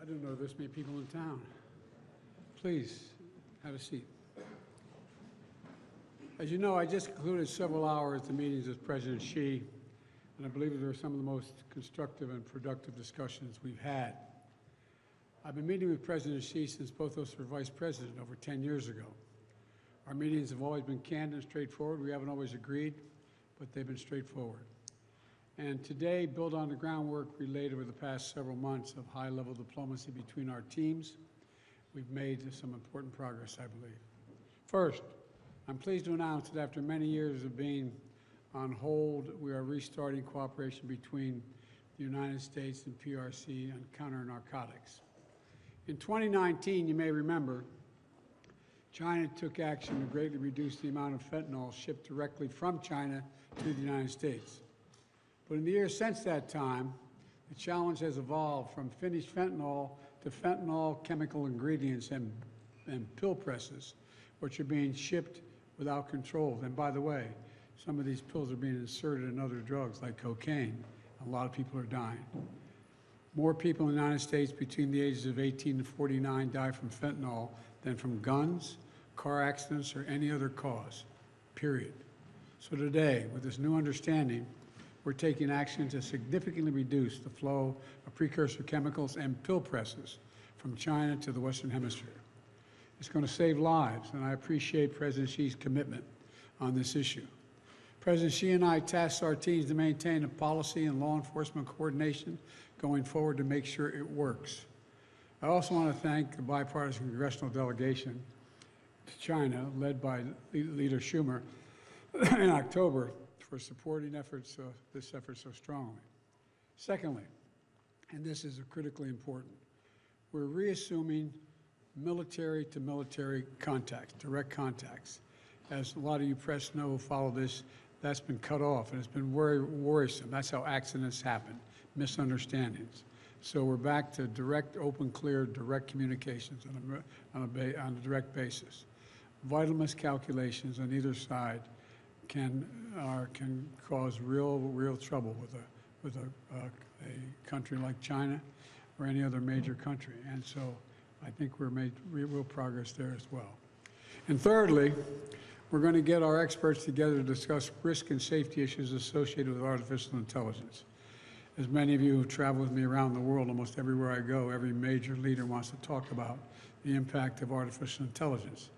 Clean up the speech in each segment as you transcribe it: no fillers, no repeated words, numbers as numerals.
I didn't know this many people in town. Please, have a seat. As you know, I just concluded several hours of meetings with President Xi, and I believe they were some of the most constructive and productive discussions we've had. I've been meeting with President Xi since both of us were vice president over 10 years ago. Our meetings have always been candid and straightforward. We haven't always agreed, but they've been straightforward. And today, build on the groundwork we laid over the past several months of high-level diplomacy between our teams. We've made some important progress, I believe. First, I'm pleased to announce that after many years of being on hold, we are restarting cooperation between the United States and PRC on counter-narcotics. In 2019, you may remember, China took action to greatly reduce the amount of fentanyl shipped directly from China to the United States. But in the years since that time, the challenge has evolved from finished fentanyl to fentanyl chemical ingredients and pill presses, which are being shipped without controls. And by the way, some of these pills are being inserted in other drugs like cocaine. A lot of people are dying. More people in the United States between the ages of 18 and 49 die from fentanyl than from guns, car accidents, or any other cause, period. So today, with this new understanding, we're taking action to significantly reduce the flow of precursor chemicals and pill presses from China to the Western Hemisphere. It's going to save lives, and I appreciate President Xi's commitment on this issue. President Xi and I tasked our teams to maintain a policy and law enforcement coordination going forward to make sure it works. I also want to thank the bipartisan congressional delegation to China, led by Leader Schumer, in October, for supporting this effort so strongly. Secondly, and this is critically important, we're reassuming military-to-military contacts, direct contacts. As a lot of you press know who follow this, that's been cut off, and it's been very worrisome. That's how accidents happen, misunderstandings. So we're back to direct, open, clear, direct communications on a direct basis. Vital miscalculations on either side can cause real trouble with a country like China or any other major country. And so I think we're made real progress there as well. And thirdly, we're going to get our experts together to discuss risk and safety issues associated with artificial intelligence. As many of you who travel with me around the world, almost everywhere I go, every major leader wants to talk about the impact of artificial intelligence.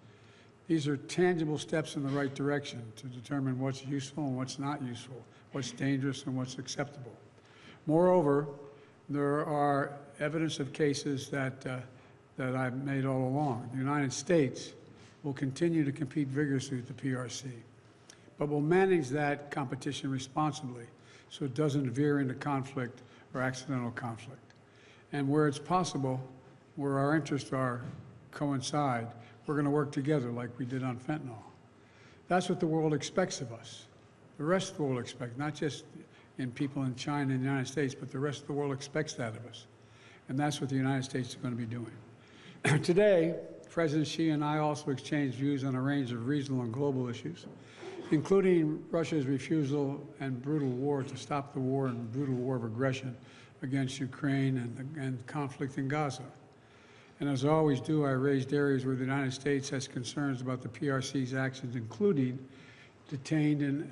These are tangible steps in the right direction to determine what's useful and what's not useful, what's dangerous and what's acceptable. Moreover, there are evidence of cases that I've made all along. The United States will continue to compete vigorously with the PRC, but will manage that competition responsibly so it doesn't veer into conflict or accidental conflict. And where it's possible, where our interests coincide, we're going to work together like we did on fentanyl. That's what the world expects of us. The rest of the world expects, not just in people in China and the United States, but the rest of the world expects that of us. And that's what the United States is going to be doing. Today, President Xi and I also exchanged views on a range of regional and global issues, including Russia's refusal and brutal war to stop the war and brutal war of aggression against Ukraine and conflict in Gaza. And as I always do, I raised areas where the United States has concerns about the PRC's actions, including detained and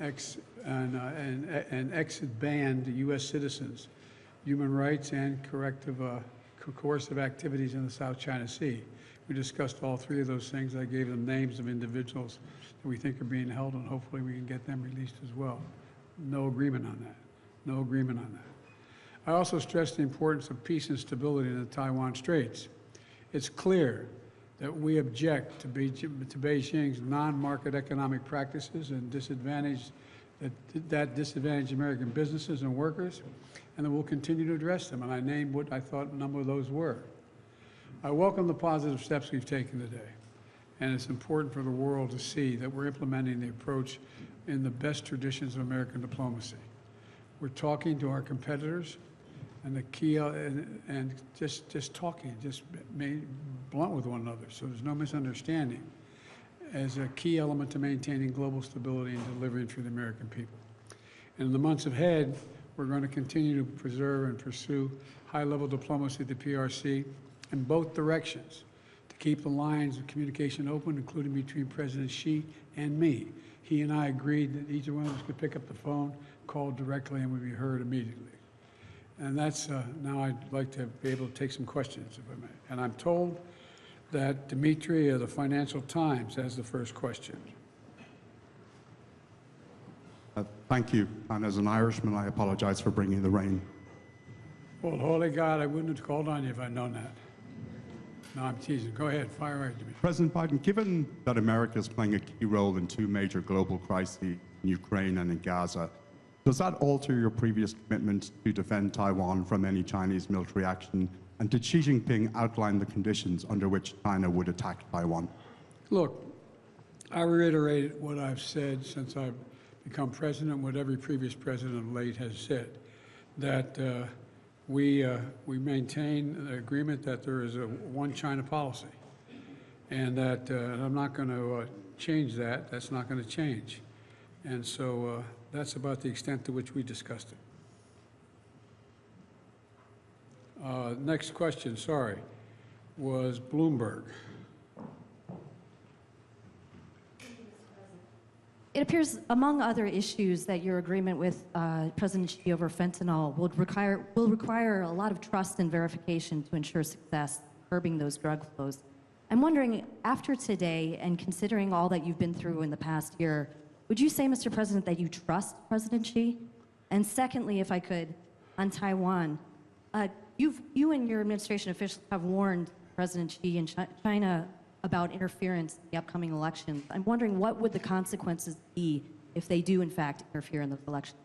exit-banned U.S. citizens, human rights, and coercive activities in the South China Sea. We discussed all three of those things. I gave them names of individuals that we think are being held, and hopefully we can get them released as well. No agreement on that. No agreement on that. I also stressed the importance of peace and stability in the Taiwan Straits. It's clear that we object to Beijing's non-market economic practices and that disadvantage American businesses and workers, and that we'll continue to address them. And I named what I thought a number of those were. I welcome the positive steps we've taken today, and it's important for the world to see that we're implementing the approach in the best traditions of American diplomacy. We're talking to our competitors, and the key, and just talking, just being blunt with one another, so there's no misunderstanding, as a key element to maintaining global stability and delivering for the American people. And in the months ahead, We're going to continue to preserve and pursue high-level diplomacy at the PRC in both directions to keep the lines of communication open, including between President Xi and me. He and I agreed that each one of us could pick up the phone, call directly, and would be heard immediately. And that's, now I'd like to be able to take some questions, if I may. And I'm told that Dimitri of the Financial Times has the first question. Thank you. And as an Irishman, I apologize for bringing the rain. Well, holy God, I wouldn't have called on you if I'd known that. No, I'm teasing. Go ahead, fire away, Dimitri. President Biden, given that America is playing a key role in two major global crises, in Ukraine and in Gaza, does that alter your previous commitment to defend Taiwan from any Chinese military action? And did Xi Jinping outline the conditions under which China would attack Taiwan? Look, I reiterate what I've said since I've become president, what every previous president of late has said, that we maintain the agreement that there is a one China policy, and that I'm not going to change that. That's not going to change. And so that's about the extent to which we discussed it. Next question, sorry, was Bloomberg. It appears, among other issues, that your agreement with President Xi over fentanyl will require a lot of trust and verification to ensure success, curbing those drug flows. I'm wondering, after today, and considering all that you've been through in the past year, would you say, Mr. President, that you trust President Xi? And secondly, if I could, on Taiwan, you and your administration officials have warned President Xi and China about interference in the upcoming elections. I'm wondering, what would the consequences be if they do, in fact, interfere in those elections?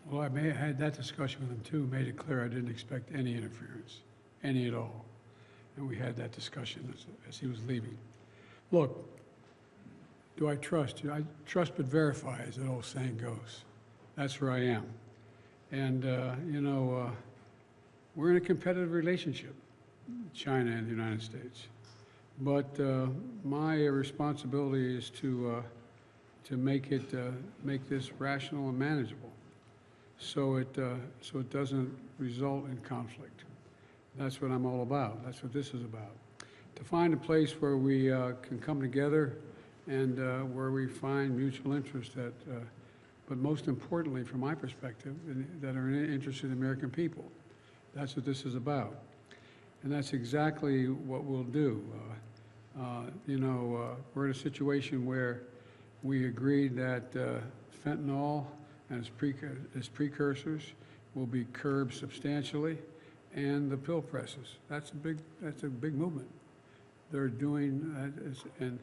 Well, I may have had that discussion with him too, made it clear I didn't expect any interference, any at all. And we had that discussion as he was leaving. Look, do I trust you? I trust but verify, as that old saying goes. That's where I am. And, you know, we're in a competitive relationship, China and the United States. But my responsibility is to make this rational and manageable, so it doesn't result in conflict. That's what I'm all about. That's what this is about. To find a place where we can come together and where we find mutual interest that, but most importantly, from my perspective, that are interested in the American people. That's what this is about. And that's exactly what we'll do. You know, we're in a situation where we agreed that fentanyl and its precursors will be curbed substantially, and the pill presses. That's a big movement. They're doing that, and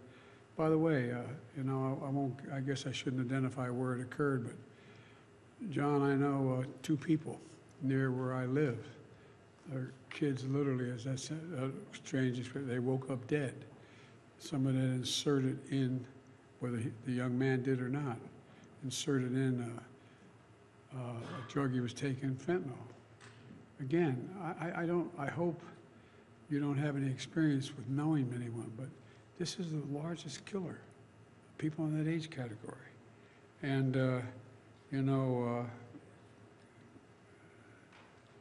by the way, you know, I guess I shouldn't identify where it occurred, but John, I know two people near where I live. Their kids literally, as I said, strange experience, they woke up dead. Someone had inserted in, whether the young man did or not, inserted in a drug he was taking, fentanyl. Again, I hope you don't have any experience with knowing anyone, but this is the largest killer, people in that age category. And, you know,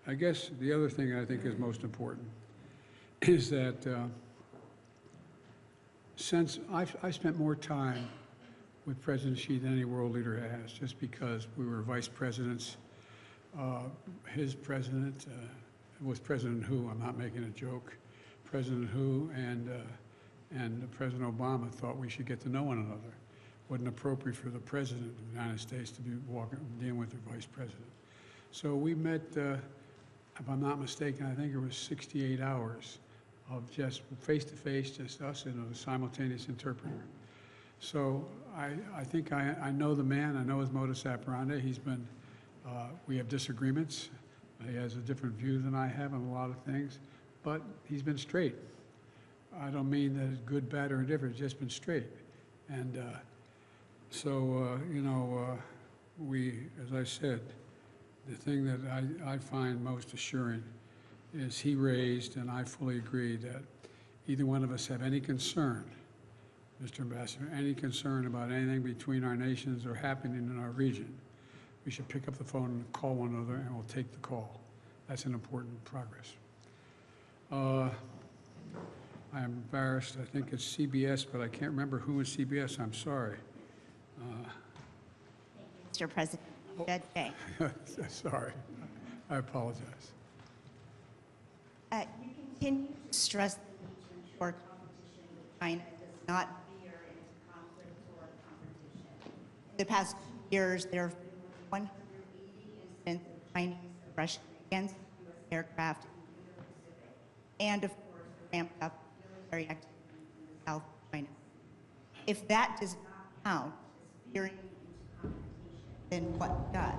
I guess the other thing I think is most important is that since I've spent more time with President Xi than any world leader has, just because we were vice presidents. His president was President Hu. I'm not making a joke. President Hu and President Obama thought we should get to know one another. It wasn't appropriate for the President of the United States to be dealing with the Vice President. So we met, if I'm not mistaken, I think it was 68 hours of just face-to-face, just us and a simultaneous interpreter. So I think I know the man. I know his modus operandi. He's been, we have disagreements. He has a different view than I have on a lot of things, but he's been straight. I don't mean that it's good, bad, or indifferent. It's just been straight. And you know, we, as I said, the thing that I find most assuring is he raised, and I fully agree, that either one of us have any concern, Mr. Ambassador, any concern about anything between our nations or happening in our region, we should pick up the phone and call one another, and we'll take the call. That's an important progress. I'm embarrassed. I think it's CBS, but I can't remember who is CBS. I'm sorry. Mr. President, Judge Day. Sorry. I apologize. You continue to stress the need to ensure competition with China does not veer into conflict or competition. In the past 2 years, there have been 180 incidents of Chinese aggression against U.S. aircraft in the Indo-Pacific, and of course, the ramped up military activity in the South China Sea. If that does not count as veering into competition, then what does?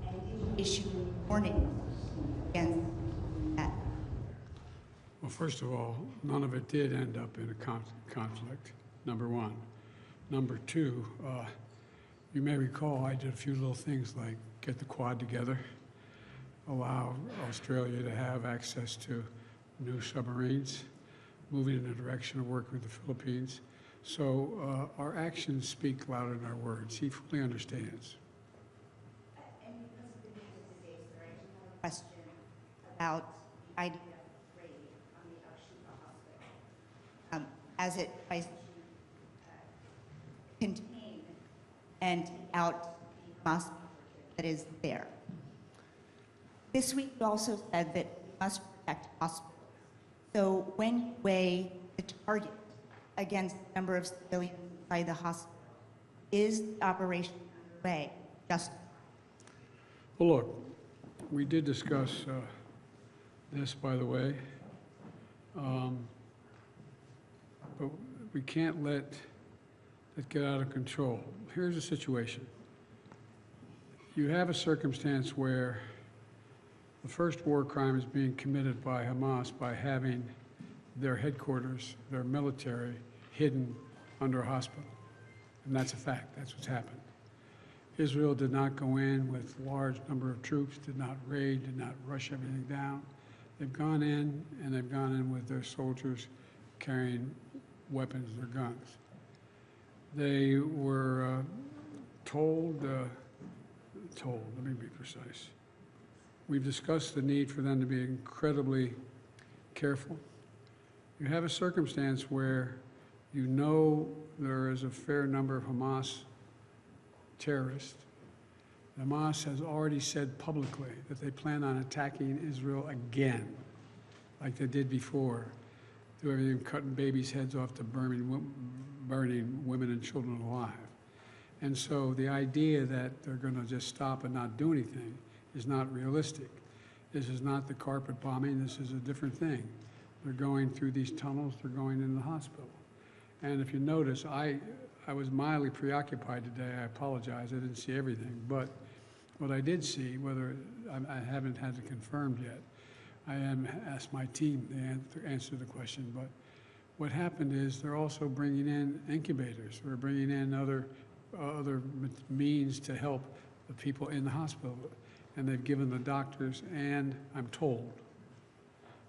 And did you issue warnings against that? Well, first of all, none of it did end up in a conflict, number one. Number two, you may recall I did a few little things like get the Quad together, allow Australia to have access to new submarines, moving in the direction of working with the Philippines. So our actions speak louder than our words. He fully understands. And because of the news of the day, sir, I do have a question about the idea of raid on the Al-Shifa hospital, as it tries to contain and take out the Hamas that is there. This week, you also said that we must protect hospitals. So when you weigh the target against the number of civilians inside the hospital, is the operation underway justified? Well, look, we did discuss this, by the way, but we can't let it get out of control. Here's the situation. You have a circumstance where the first war crime is being committed by Hamas by having their headquarters, their military, hidden under a hospital. And that's a fact. That's what's happened. Israel did not go in with large number of troops, did not raid, did not rush everything down. They've gone in, and they've gone in with their soldiers carrying weapons, their guns. They were told, let me be precise. We've discussed the need for them to be incredibly careful. You have a circumstance where you know there is a fair number of Hamas terrorists. Hamas has already said publicly that they plan on attacking Israel again, like they did before, do everything from cutting babies' heads off to burning women and children alive. And so the idea that they're going to just stop and not do anything is not realistic. This is not the carpet bombing. This is a different thing. They're going through these tunnels. They're going in the hospital. And if you notice, I was mildly preoccupied today. I apologize. I didn't see everything. But what I did see, whether I haven't had it confirmed yet, I am asked my team to answer the question. But what happened is they're also bringing in incubators. We're bringing in other means to help the people in the hospital. And they've given the doctors and, I'm told,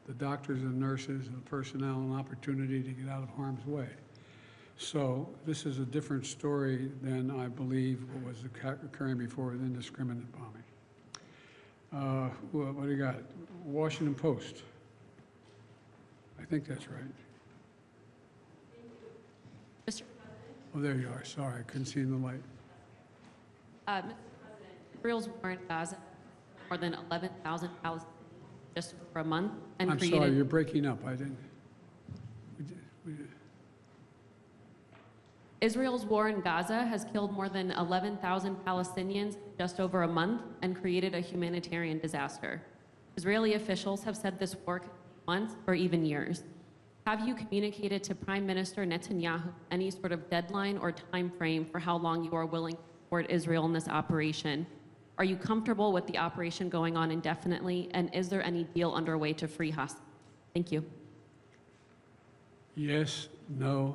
the doctors and nurses and personnel an opportunity to get out of harm's way. So this is a different story than I believe what was occurring before with indiscriminate bombing. What do you got? Washington Post. I think that's right. Mr. Oh, there you are. Sorry, I couldn't see in the light. Mr. President, Israel's war in Gaza more than 11,000 Palestinians just for a month and I'm created. sorry, you're breaking up. I didn't. Israel's war in Gaza has killed more than 11,000 Palestinians just over a month and created a humanitarian disaster. Israeli officials have said this war could take months or even years. Have you communicated to Prime Minister Netanyahu any sort of deadline or time frame for how long you are willing to support Israel in this operation? Are you comfortable with the operation going on indefinitely, and is there any deal underway to free hostages? Thank you. Yes, no,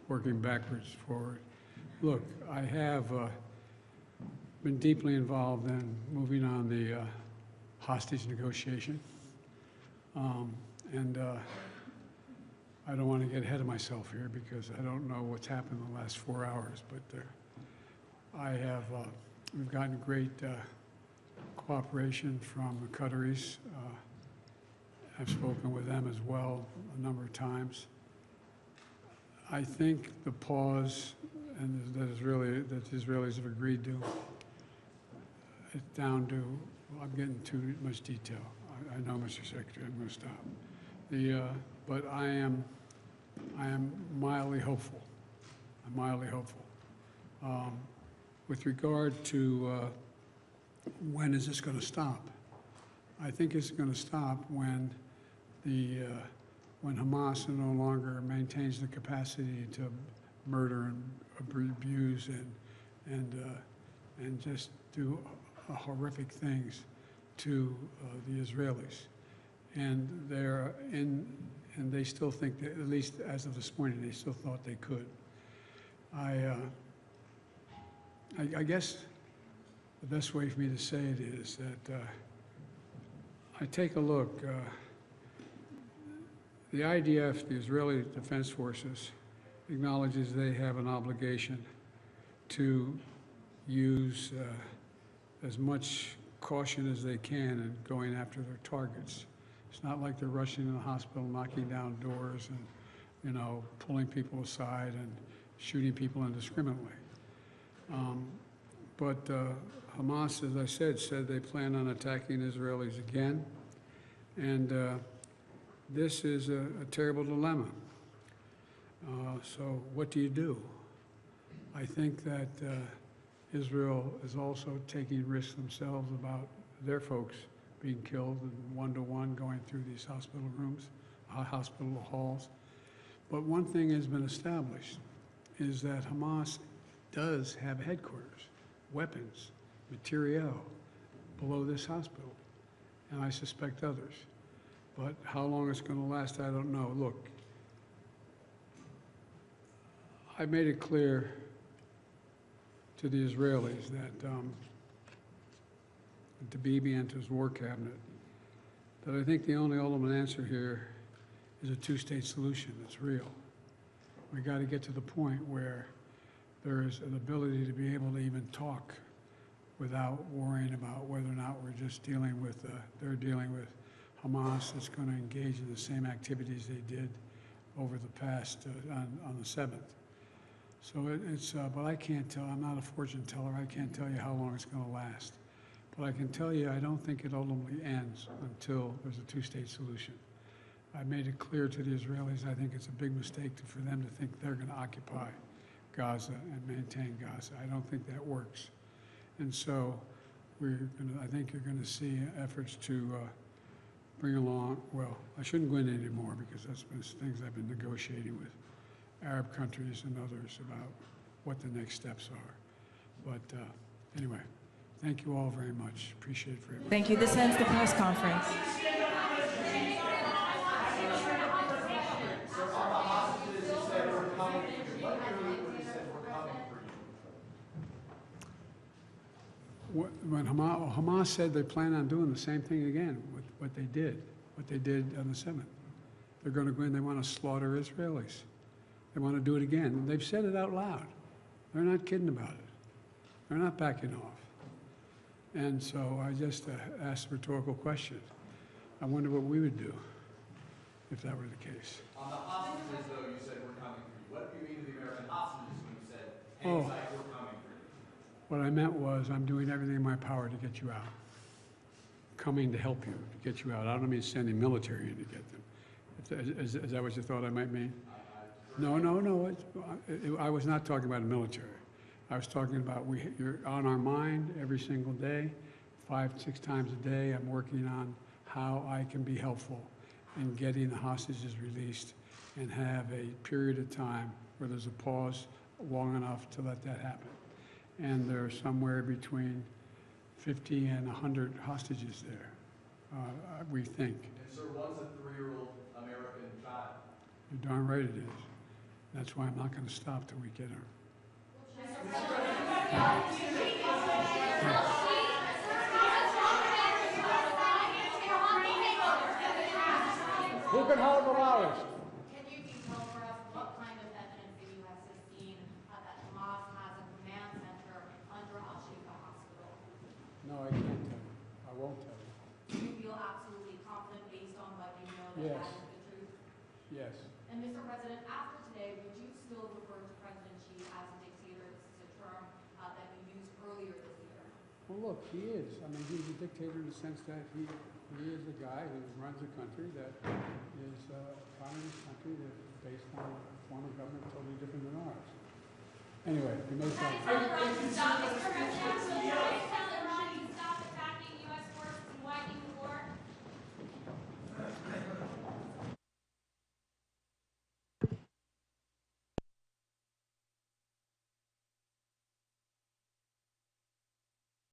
working backwards, forward. Look, I have been deeply involved in moving on the hostage negotiation. I don't want to get ahead of myself here because I don't know what's happened in the last 4 hours, but I have We've gotten great cooperation from the Qataris. I've spoken with them as well a number of times. I think the pause and that the Israelis have agreed to, it's down to, I'm getting too much detail. I know, Mr. Secretary, I'm going to stop. But I am mildly hopeful. I'm mildly hopeful. With regard to when is this going to stop, I think it's going to stop when when Hamas no longer maintains the capacity to murder and abuse and just do horrific things to the Israelis, and they still think that, at least as of this morning, they still thought they could. I guess the best way for me to say it is that I take a look. The IDF, the Israeli Defense Forces, acknowledges they have an obligation to use as much caution as they can in going after their targets. It's not like they're rushing in the hospital, knocking down doors and, you know, pulling people aside and shooting people indiscriminately. But Hamas, as I said they plan on attacking Israelis again. And this is a terrible dilemma. So what do you do? I think that Israel is also taking risks themselves about their folks being killed and one-to-one going through these hospital rooms, hospital halls. But one thing has been established is that Hamas does have headquarters, weapons, materiel below this hospital, and I suspect others. But how long it's going to last, I don't know. Look, I made it clear to the Israelis that, to Bibi and to his war cabinet, that I think the only ultimate answer here is a two-state solution that's real. We got to get to the point where there is an ability to be able to even talk without worrying about whether or not we're just dealing with, they're dealing with Hamas that's going to engage in the same activities they did over the past, on the 7th. So but I can't tell, I'm not a fortune teller, I can't tell you how long it's going to last. But I can tell you I don't think it ultimately ends until there's a two-state solution. I made it clear to the Israelis, I think it's a big mistake for them to think they're going to occupy Gaza and maintain Gaza. I don't think that works. And so I think you're going to see efforts to bring along, well, I shouldn't go into any more because that's been things I've been negotiating with Arab countries and others about what the next steps are. But anyway, thank you all very much. Appreciate it very much. Thank you. This ends the press conference. When Hamas said they plan on doing the same thing again with what they did on the 7th. They're going to go in, they want to slaughter Israelis. They want to do it again. And they've said it out loud. They're not kidding about it. They're not backing off. And so I just asked a rhetorical question. I wonder what we would do if that were the case. On the hostages, though, you said we're coming for you. What do you mean to the American hostages when you said, hang tight, we're coming for you? What I meant was I'm doing everything in my power to get you out. Coming to help you, to get you out. I don't mean sending military in to get them. Is that what you thought I might mean? No. I was not talking about the military. I was talking about you're on our mind every single day, 5, 6 times a day. I'm working on how I can be helpful in getting the hostages released and have a period of time where there's a pause long enough to let that happen. And there's somewhere between 50 and 100 hostages there, we think. And sir, one's a 3-year-old American child. You're darn right it is. That's why I'm not going to stop till we get her. Who can hold Morales? Can you detail for us what kind of evidence the U.S. has seen that Hamas has a command center under Al-Shifa Hospital? I can't tell you. I won't tell you. Do you feel absolutely confident based on what you know that Yes. that is the truth? Yes. And Mr. President, after today, would you still refer to President Xi as a dictator? This is a term that you used earlier this year. Well, look, he is. I mean, he's a dictator in the sense that he is a guy who runs a country that is a communist country that is based on a form of government totally different than ours. Anyway, we may Can you tell everyone to stop, Mr. President?